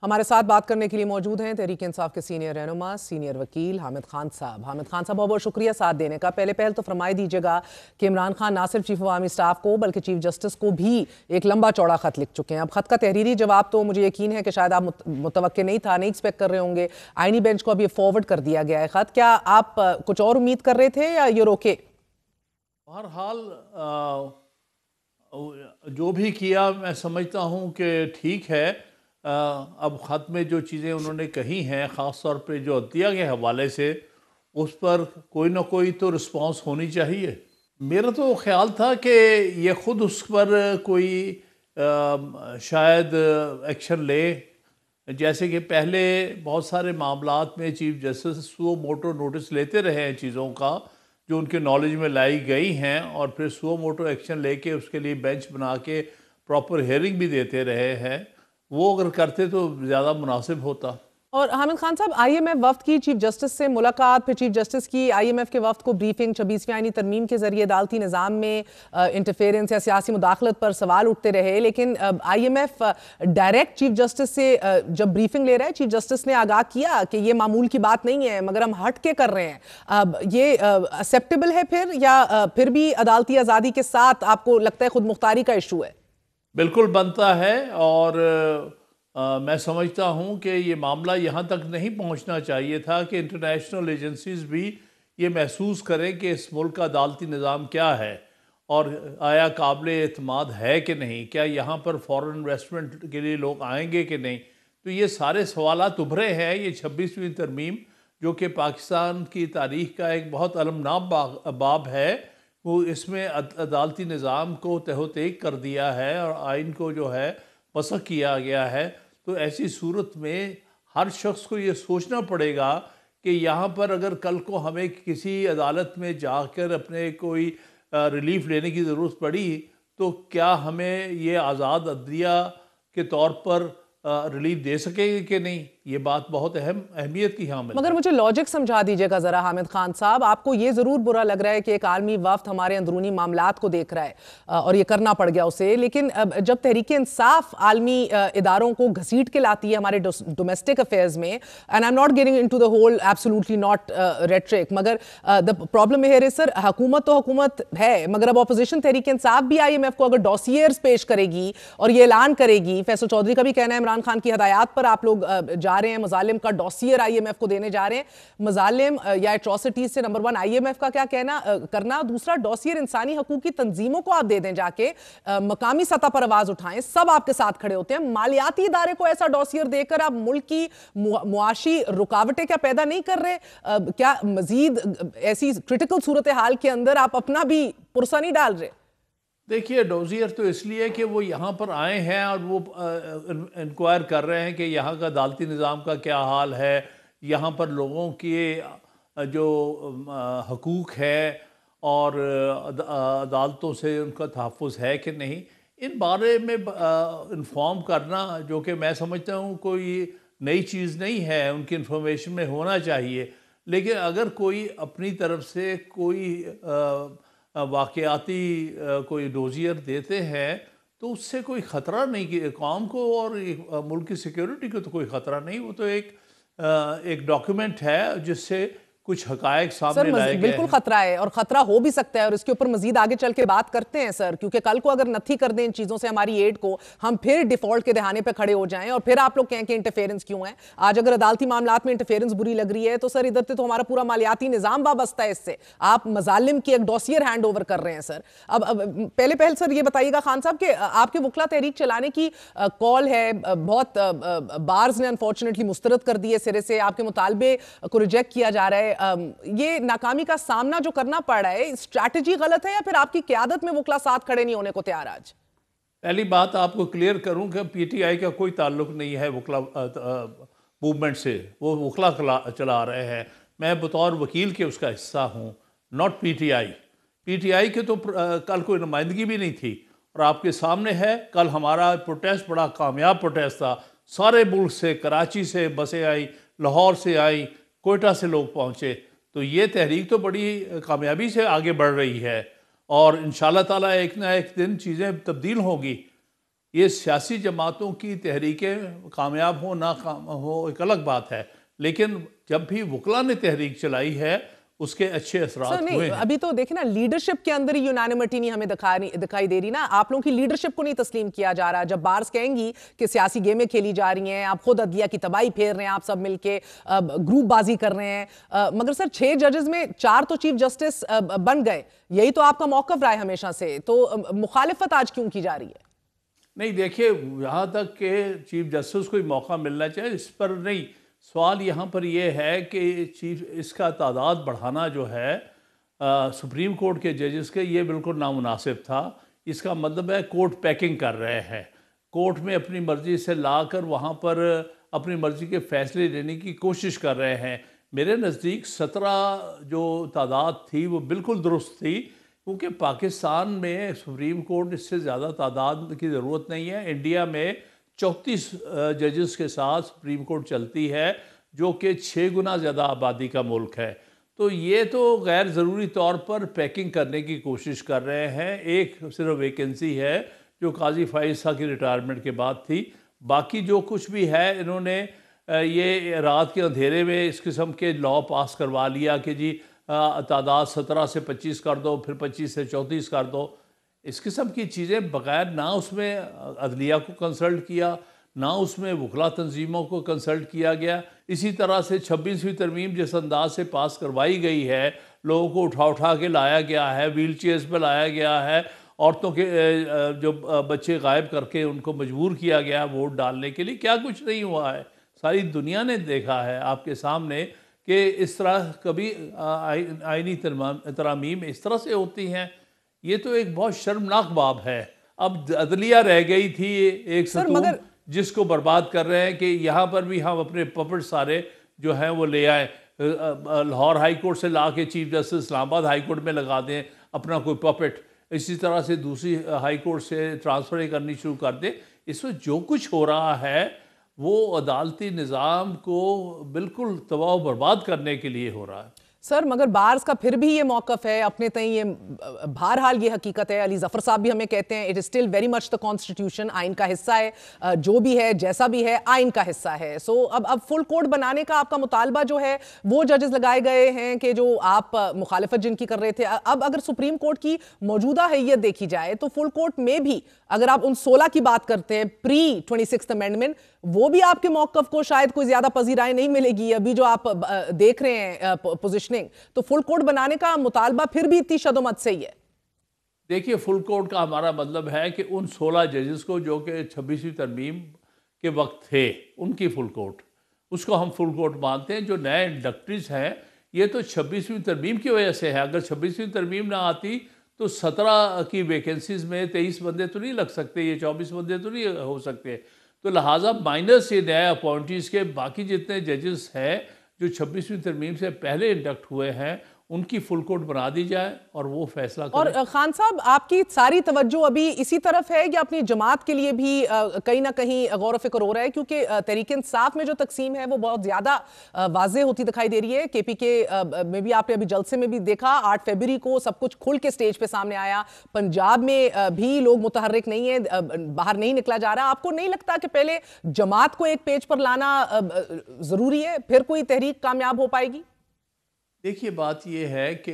हमारे साथ बात करने के लिए मौजूद हैं तहरीक इंसाफ के सीनियर रहनुमा सीनियर वकील हामिद खान साहब। हामिद खान साहब, बहुत बहुत शुक्रिया साथ देने का। पहल तो फरमाई दीजिएगा कि इमरान खान ना सिर्फ चीफ ऑफ आर्मी स्टाफ को बल्कि चीफ जस्टिस को भी एक लंबा चौड़ा खत लिख चुके हैं। अब खत का तहरीरी जवाब तो मुझे यकीन है कि शायद आप मुतवक्के नहीं था, नहीं एक्सपेक्ट कर रहे होंगे। आईनी बेंच को अब ये फॉरवर्ड कर दिया गया है खत। क्या आप कुछ और उम्मीद कर रहे थे या ये रोके? बहरहाल जो भी किया मैं समझता हूँ कि ठीक है। अब ख़त में जो चीज़ें उन्होंने कही हैं, ख़ास तौर पे जो अदलिया के हवाले से, उस पर कोई ना कोई तो रिस्पांस होनी चाहिए। मेरा तो ख्याल था कि ये ख़ुद उस पर कोई शायद एक्शन ले। जैसे कि पहले बहुत सारे मामलात में chief justice suo motu notice लेते रहे हैं चीज़ों का जो उनके नॉलेज में लाई गई हैं, और फिर सुओ मोटो एक्शन लेके उसके लिए बेंच बना के प्रॉपर हेयरिंग भी देते रहे हैं। वो अगर करते तो ज़्यादा मुनासिब होता। और हामिद खान साहब, आईएमएफ वफ्द की चीफ जस्टिस से मुलाकात, फिर चीफ जस्टिस की आईएमएफ के वफ्द को ब्रीफिंग, 26वीं आईनी तरमीम के जरिए अदालती निज़ाम में इंटरफेरेंस या सियासी मुदाखलत पर सवाल उठते रहे। लेकिन आईएमएफ डायरेक्ट चीफ जस्टिस से जब ब्रीफिंग ले रहा है, चीफ जस्टिस ने आगाह किया कि ये मामूल की बात नहीं है मगर हम हट के कर रहे हैं। अब ये एक्सेप्टेबल है फिर, या फिर भी अदालती आज़ादी के साथ आपको लगता है खुद मुख्तारी का इशू है? बिल्कुल बनता है, और मैं समझता हूँ कि ये मामला यहाँ तक नहीं पहुँचना चाहिए था कि इंटरनेशनल एजेंसीज भी ये महसूस करें कि इस मुल्क का अदालती निज़ाम क्या है और आया काबिल एतमाद है कि नहीं, क्या यहाँ पर फॉरेन इन्वेस्टमेंट के लिए लोग आएंगे कि नहीं। तो ये सारे सवालात उभरे हैं। ये 26वीं तरमीम जो कि पाकिस्तान की तारीख़ का एक बहुत अलमनाक बाब है, वो इसमें अदालती निज़ाम को तहोतेक कर दिया है और आइन को जो है मसख़ किया गया है। तो ऐसी सूरत में हर शख्स को ये सोचना पड़ेगा कि यहाँ पर अगर कल को हमें किसी अदालत में जाकर अपने कोई रिलीफ लेने की ज़रूरत पड़ी तो क्या हमें ये आज़ाद अदलिया के तौर पर रिलीफ दे सकेंगे कि नहीं। ये बात बहुत अहमियत की हामिल है। मगर मुझे लॉजिक समझा दीजिएगा जरा हामिद खान साहब। आपको ये जरूर बुरा लग रहा है कि एक आलमी वफ्द हमारे अंदरूनी मामलात को देख रहा है और ये करना पड़ गया उसे, लेकिन जब तहरीक इंसाफ आलमी इदारों को घसीट के लाती है हमारे डोमेस्टिक अफेयर्स में, and I am not getting into the whole absolutely not rhetoric, मगर the problem here is sir, हुकूमत तो हुकूमत है, मगर अब ऑपोजिशन तहरीक इंसाफ भी आईएमएफ को अगर डॉसियर्स पेश करेगी और ये ऐलान करेगी, फैसल चौधरी का भी कहना है इमरान खान की हदायत पर आप लोग जा रहे हैं, मजालिम का डॉसियर आईएमएफ को देने जा रहे हैं। मजालिम या एट्रोसिटीज से नंबर 1 आईएमएफ का क्या कहना करना, दूसरा डॉसियर इंसानी हकूक की तंजीमों को आप दे दें जाके, मकामी सतह पर आवाज उठाएं, सब आपके साथ खड़े होते हैं। मालियाती इदारे को ऐसा डॉसियर देकर आप मुल्क की मुआशी रुकावटें क्या पैदा नहीं कर रहे? क्या मजीद ऐसी क्रिटिकल सूरत हाल के अंदर आप अपना भी पुरसा नहीं डाल रहे? देखिए, डोजियर तो इसलिए कि वो यहाँ पर आए हैं और वो इंक्वायर कर रहे हैं कि यहाँ का अदालती निज़ाम का क्या हाल है, यहाँ पर लोगों के जो हकूक़ है और अदालतों से उनका तहफ़्फ़ुज़ है कि नहीं, इन बारे में इन्फॉर्म करना, जो कि मैं समझता हूँ कोई नई चीज़ नहीं है, उनकी इन्फॉर्मेशन में होना चाहिए। लेकिन अगर कोई अपनी तरफ से कोई वाक़याती कोई डोजियर देते हैं तो उससे कोई ख़तरा नहीं कि कौम को और मुल्क की सिक्योरिटी को तो कोई ख़तरा नहीं। वो तो एक डॉक्यूमेंट है जिससे कुछ हकायक सामने लाए गए बिल्कुल खतरा है और खतरा हो भी सकता है, और इसके ऊपर मजीद आगे चल के बात करते हैं सर, क्योंकि कल को अगर नथी कर दें इन चीजों से हमारी एड को, हम फिर डिफॉल्ट के दहाने पे खड़े हो जाएं और फिर आप लोग कहें कि इंटरफेरेंस क्यों है। आज अगर अदालती मामलात में इंटरफेरेंस बुरी लग रही है तो सर इधर से तो हमारा पूरा मालियाती निजाम वाबस्ता है इससे। आप मजालिम की एक डॉसियर हैंड ओवर कर रहे हैं सर। अब पहले सर ये बताइएगा खान साहब कि आपके वकला तहरीक चलाने की कॉल है, बहुत बार्स ने अनफॉर्चुनेटली मुस्तरद कर दिए सिरे से, आपके मुतालबे को रिजेक्ट किया जा रहा है। ये नाकामी का सामना जो करना पड़ रहा है, स्ट्रैटेजी गलत है या फिर आपकी क़यादत में वकला साथ खड़े नहीं होने को तैयार? आज पहली बात आपको क्लियर करूं कि पीटीआई का कोई ताल्लुक नहीं है वकला मूवमेंट से, वो वकला चला रहे हैं। मैं बतौर वकील के उसका हिस्सा हूं, नॉट पीटीआई। पीटीआई के तो कल कोई नुमाइंदगी भी नहीं थी और आपके सामने है, कल हमारा प्रोटेस्ट बड़ा कामयाब प्रोटेस्ट था। सारे मुल्क से, कराची से बसें आई, लाहौर से आई, कोयटा से लोग पहुंचे। तो ये तहरीक तो बड़ी कामयाबी से आगे बढ़ रही है और इंशाल्लाह ताला एक ना एक दिन चीज़ें तब्दील होंगी। ये सियासी जमातों की तहरीकें कामयाब हो ना हो एक अलग बात है, लेकिन जब भी वकला ने तहरीक चलाई है उसके अच्छे सर असरात नहीं, हुए हैं। अभी तो देखिए ना, लीडरशिप के अंदर ही यूनानिमिटी नहीं हमें दिखाई दे रही ना। आप लोगों की लीडरशिप को नहीं तस्लीम किया जा रहा। जब बार्स कहेंगी कि सियासी गेमें खेली जा रही हैं, आप खुद अदलिया की तबाही फेर रहे हैं, आप सब मिलके ग्रुप बाजी कर रहे हैं, मगर सर 6 जजेस में 4 तो चीफ जस्टिस बन गए। यही तो आपका मौकफ रहा है हमेशा से, तो मुखालिफत आज क्यों की जा रही है? नहीं देखिए, यहाँ तक कि चीफ जस्टिस को ही मौका मिलना चाहिए, इस पर नहीं। सवाल यहाँ पर यह है कि चीफ इसका तादाद बढ़ाना जो है सुप्रीम कोर्ट के जजेस के, ये बिल्कुल नामुनासिब था। इसका मतलब है कोर्ट पैकिंग कर रहे हैं, कोर्ट में अपनी मर्ज़ी से लाकर वहाँ पर अपनी मर्ज़ी के फ़ैसले लेने की कोशिश कर रहे हैं। मेरे नज़दीक 17 जो तादाद थी वो बिल्कुल दुरुस्त थी, क्योंकि पाकिस्तान में सुप्रीम कोर्ट इससे ज़्यादा तादाद की ज़रूरत नहीं है। इंडिया में 34 जजेस के साथ सुप्रीम कोर्ट चलती है, जो कि 6 गुना ज़्यादा आबादी का मुल्क है। तो ये तो गैर ज़रूरी तौर पर पैकिंग करने की कोशिश कर रहे हैं। एक सिर्फ वैकेंसी है जो काजी फाइज़ की रिटायरमेंट के बाद थी। बाकी जो कुछ भी है, इन्होंने ये रात के अंधेरे में इस किस्म के लॉ पास करवा लिया कि जी तादाद 17 से 25 कर दो, फिर 25 से 34 कर दो। इस किस्म की चीज़ें बग़ैर ना उसमें अदलिया को कंसल्ट किया, ना उसमें वकला तंजीमों को कंसल्ट किया गया। इसी तरह से 26वीं तरमीम जिस अंदाज से पास करवाई गई है, लोगों को उठा उठा के लाया गया है, व्हील चेयर्स पर लाया गया है, औरतों के जो बच्चे गायब करके उनको मजबूर किया गया वोट डालने के लिए, क्या कुछ नहीं हुआ है। सारी दुनिया ने देखा है आपके सामने कि इस तरह कभी आईनी तरामीम इस तरह से होती हैं। ये तो एक बहुत शर्मनाक बाब है। अब अदलिया रह गई थी एक सर सतून, मगर जिसको बर्बाद कर रहे हैं कि यहाँ पर भी हम अपने पपेट सारे जो हैं वो ले आए, लाहौर हाई कोर्ट से ला के chief justice Islamabad high court में लगा दें अपना कोई पपेट, इसी तरह से दूसरी हाई कोर्ट से ट्रांसफ़र करनी शुरू कर दें। इसमें जो कुछ हो रहा है वो अदालती निज़ाम को बिल्कुल तबाह बर्बाद करने के लिए हो रहा है। सर मगर बार्स का फिर भी ये मौकफ है अपने तय, ये बहरहाल ये हकीकत है, अली जफर साहब भी हमें कहते हैं it is still very much the constitution, आइन का हिस्सा है, जो भी है जैसा भी है आइन का हिस्सा है। सो अब फुल कोड बनाने का आपका मुतालबा जो है, वो जजेस लगाए गए हैं कि जो आप मुखालिफत जिनकी कर रहे थे, अब अगर सुप्रीम कोर्ट की मौजूदा हैयत देखी जाए तो फुल कोर्ट में भी अगर आप उन 16 की बात करते हैं प्री 26th अमेंडमेंट, वो भी आपके मौकफ को शायद कोई ज्यादा पजीराई नहीं मिलेगी। अभी जो आप देख रहे हैं पोजिशनिंग, तो फुल कोर्ट बनाने का मुतालबा फिर भी इतनी शदोमत से ही है। देखिए, फुल कोर्ट का हमारा मतलब है कि उन 16 जजेस को जो कि 26वीं तरमीम के वक्त थे, उनकी फुल कोर्ट, उसको हम फुल कोर्ट मानते हैं। जो नए इंडक्टरीज हैं, ये तो 26वीं तरमीम की वजह से है। अगर 26वीं तरमीम ना आती तो 17 की वैकेंसीज में 23 बंदे तो नहीं लग सकते, ये 24 बंदे तो नहीं हो सकते। तो लिहाजा माइनस ये नए अपॉइंटीज़ के बाकी जितने जजेस हैं जो 26वीं तरमीम से पहले इंडक्ट हुए हैं, उनकी फुल कोर्ट बना दी जाए और वो फैसला करें। और खान साहब, आपकी सारी तवज्जो अभी इसी तरफ है या अपनी जमात के लिए भी कहीं ना कहीं गौर फिक्र हो रहा है? क्योंकि तहरीक इंसाफ में जो तकसीम है वो बहुत ज्यादा वाज़ेह होती दिखाई दे रही है। केपीके में भी आपने अभी जलसे में भी देखा, 8 फरवरी को सब कुछ खुल के स्टेज पे सामने आया। पंजाब में भी लोग मुतहर्रिक नहीं है, बाहर नहीं निकला जा रहा। आपको नहीं लगता कि पहले जमात को एक पेज पर लाना जरूरी है, फिर कोई तहरीक कामयाब हो पाएगी? देखिए, बात यह है कि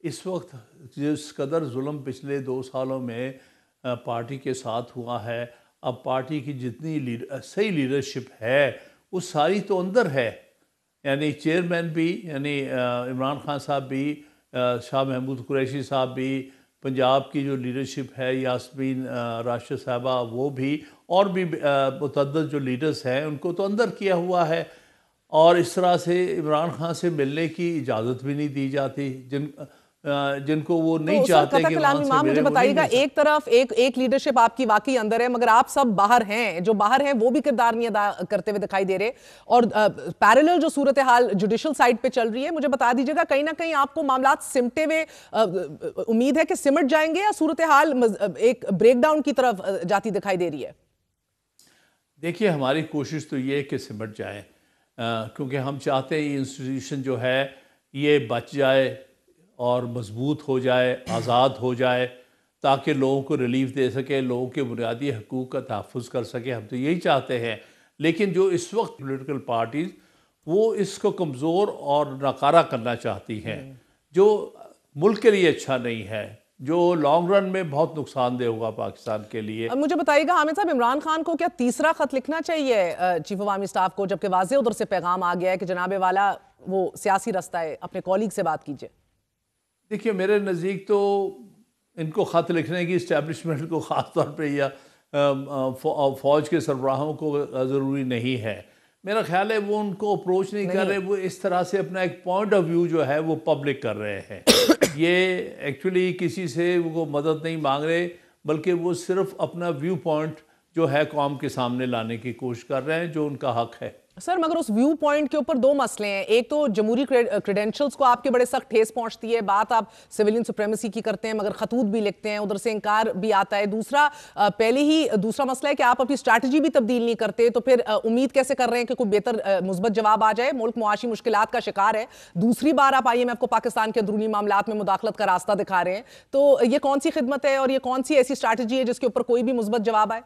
इस वक्त जिस कदर जुल्म पिछले 2 सालों में पार्टी के साथ हुआ है, अब पार्टी की जितनी सही लीडरशिप है वो सारी तो अंदर है। यानी चेयरमैन भी, यानी इमरान खान साहब भी, शाह महमूद कुरैशी साहब भी, पंजाब की जो लीडरशिप है यास्मीन राशिद साहबा वो भी, और भी मुतअद्दिद जो लीडर्स हैं उनको तो अंदर किया हुआ है। और इस तरह से इमरान खान से मिलने की इजाज़त भी नहीं दी जाती, जिनको वो नहीं तो चाहते कि मुझे बताइएगा, एक तरफ एक लीडरशिप आपकी वाकई अंदर है, मगर आप सब बाहर हैं, जो बाहर हैं वो भी किरदार नहीं अदा करते हुए दिखाई दे रहे, और पैरेलल जो सूरत हाल जुडिशल साइड पे चल रही है, मुझे बता दीजिएगा कहीं ना कहीं आपको मामलात सिमटे हुए उम्मीद है कि सिमट जाएंगे या सूरत हाल एक ब्रेकडाउन की तरफ जाती दिखाई दे रही है? देखिए, हमारी कोशिश तो ये है कि सिमट जाए, क्योंकि हम चाहते हैं ये इंस्टीट्यूशन जो है ये बच जाए और मजबूत हो जाए, आज़ाद हो जाए, ताकि लोगों को रिलीफ दे सके, लोगों के बुनियादी हकूक़ का तहफ़्फ़ुज़ कर सके। हम तो यही चाहते हैं। लेकिन जो इस वक्त पॉलिटिकल पार्टीज़ वो इसको कमज़ोर और नाकारा करना चाहती हैं, जो मुल्क के लिए अच्छा नहीं है, जो लॉन्ग रन में बहुत नुकसानदेह होगा पाकिस्तान के लिए। अब मुझे बताइएगा हामिद साहब, इमरान खान को क्या तीसरा खत लिखना चाहिए चीफ ऑफ आर्मी स्टाफ को, जबकि वाज़े उधर से पैगाम आ गया है कि जनाबे वाला वो सियासी रास्ता है, अपने कॉलीग से बात कीजिए? देखिए, मेरे नज़दीक तो इनको ख़त लिखने की इस्टेब्लिशमेंट को ख़ास तौर पे या फ़ौज के सरबराहों को ज़रूरी नहीं है। मेरा ख्याल है वो उनको अप्रोच नहीं कर रहे, वो इस तरह से अपना एक पॉइंट ऑफ व्यू जो है वो पब्लिक कर रहे हैं। ये एक्चुअली किसी से वो मदद नहीं मांग रहे, बल्कि वो सिर्फ अपना व्यू पॉइंट जो है कौम के सामने लाने की कोशिश कर रहे हैं, जो उनका हक है। सर, मगर उस व्यू पॉइंट के ऊपर दो मसले हैं। एक तो जमहूरी क्रेडेंशियल्स को आपके बड़े सख्त ठेस पहुंचती है, बात आप सिविलियन सुप्रीमेसी की करते हैं, मगर खतूत भी लिखते हैं, उधर से इनकार भी आता है। दूसरा दूसरा मसला है कि आप अपनी स्ट्रैटेजी भी तब्दील नहीं करते, तो फिर उम्मीद कैसे कर रहे हैं कि कोई बेहतर मुस्बत जवाब आ जाए? मुल्क मुआशी मुश्किलात का शिकार है, दूसरी बार आप IMF को पाकिस्तान के अंदरूनी मामलात में मुदाखलत का रास्ता दिखा रहे हैं। तो ये कौन सी खिदमत है और ये कौन सी ऐसी स्ट्रैटेजी है जिसके ऊपर कोई भी मुस्बत जवाब आए?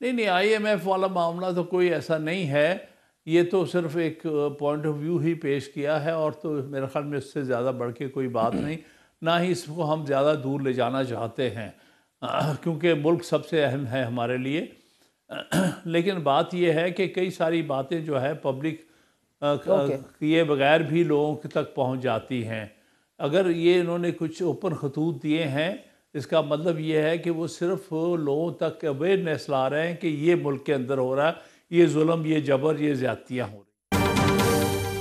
नहीं, IMF वाला मामला तो कोई ऐसा नहीं है। ये तो सिर्फ एक पॉइंट ऑफ व्यू ही पेश किया है, और तो मेरे ख्याल में इससे ज़्यादा बढ़ के कोई बात नहीं, ना ही इसको हम ज़्यादा दूर ले जाना चाहते हैं, क्योंकि मुल्क सबसे अहम है हमारे लिए। लेकिन बात यह है कि कई सारी बातें जो है पब्लिक किए बगैर भी लोगों तक पहुंच जाती हैं। अगर ये इन्होंने कुछ ओपन खतूत दिए हैं, इसका मतलब ये है कि वो सिर्फ लोगों तक अवेयरनेस ला रहे हैं कि ये मुल्क के अंदर हो रहा है, ये जुल्म, ये जबर, ये ज़्यादतियाँ हो रही हैं।